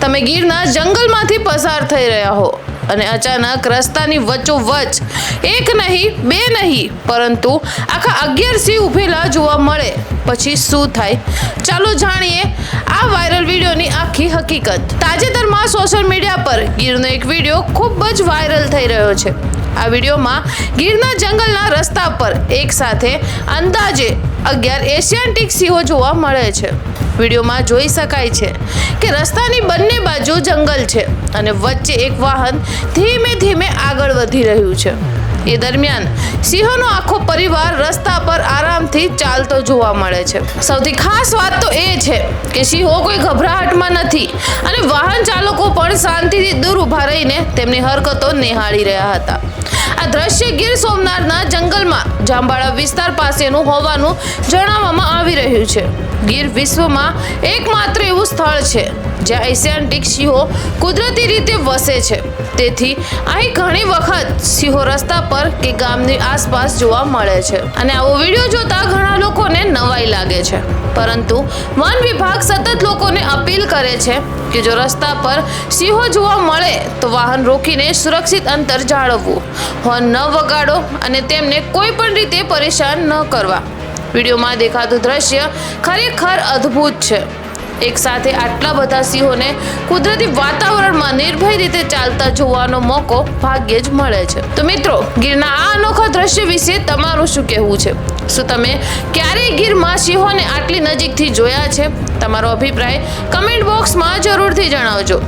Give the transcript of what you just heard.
તમે ગીરના જંગલમાંથી પસાર થઈ રહ્યા હો અને અચાનક રસ્તાની વચ્ચોવચ્ચ એક નહીં બે નહીં પરંતુ આખા 11 સિંહ ઉભેલા જોવા મળે પછી શું થાય? ચાલો જાણીએ આ વાયરલ વિડીયોની આખી હકીકત। તાજેતરમાં સોશિયલ મીડિયા પર ગીરનો એક વિડીયો ખૂબ જ વાયરલ થઈ રહ્યો છે। આ વિડીયોમાં ગીરના જંગલના રસ્તા પર એક સાથે અંદાજે 11 એશિયાટિક સિંહો જોવા મળે છે। વિડીયોમાં જોઈ શકાય છે કે રસ્તાની બંને બાજુ જંગલ છે અને વચ્ચે એક વાહન ધીમે ધીમે આગળ વધી રહ્યું છે। એ દરમિયાન સિંહોનો આખો પરિવાર રસ્તા પર આરામથી ચાલતો જોવા મળે છે। સૌથી ખાસ વાત તો એ છે કે સિંહો કોઈ ગભરાટમાં નથી અને વાહન ચાલકો પણ શાંતિથી દૂર ઊભા રહીને તેમની હરકતો નિહાળી રહ્યા હતા। આ દ્રશ્ય ગીર સોમનાથના જંગલમાં જાંબાળા વિસ્તાર પાસેનું હોવાનું જણાવવામાં આવી રહ્યું છે। ગીર વિશ્વમાં એકમાત્ર એવું સ્થળ છે જ્યાં એશિયાટિક સિંહો કુદરતી રીતે વસે છે, તેથી અહીં ઘણી વખત સિંહો રસ્તા પર કે ગામની આસપાસ જોવા મળે છે અને આવો વિડીયો જોતા ઘણા લોકોને નવાઈ લાગે છે, પરંતુ વન વિભાગ સતત લોકોને અપીલ કરે છે કે જો રસ્તા પર સિંહો જોવા મળે તો વાહન રોકીને સુરક્ષિત અંતર જાળવવું, હોર્ન ન વગાડો અને તેમને કોઈ પણ રીતે પરેશાન ન કરવા। વિડીયોમાં દેખાતું દ્રશ્ય ખરેખર અદ્ભુત છે। એક સાથે આટલા બધા સિંહોને કુદરતી વાતાવરણમાં નિર્ભય રીતે ચાલતા જોવાનો મોકો ભાગ્યે જ મળે છે। તો મિત્રો, ગીરના આ અનોખા દ્રશ્ય વિશે તમારું શું કહેવું છે? શું તમે ક્યારેય ગીરમાં સિંહોને આટલી નજીકથી જોયા છે? તમારો અભિપ્રાય કમેન્ટ બોક્સમાં જરૂરથી જણાવજો।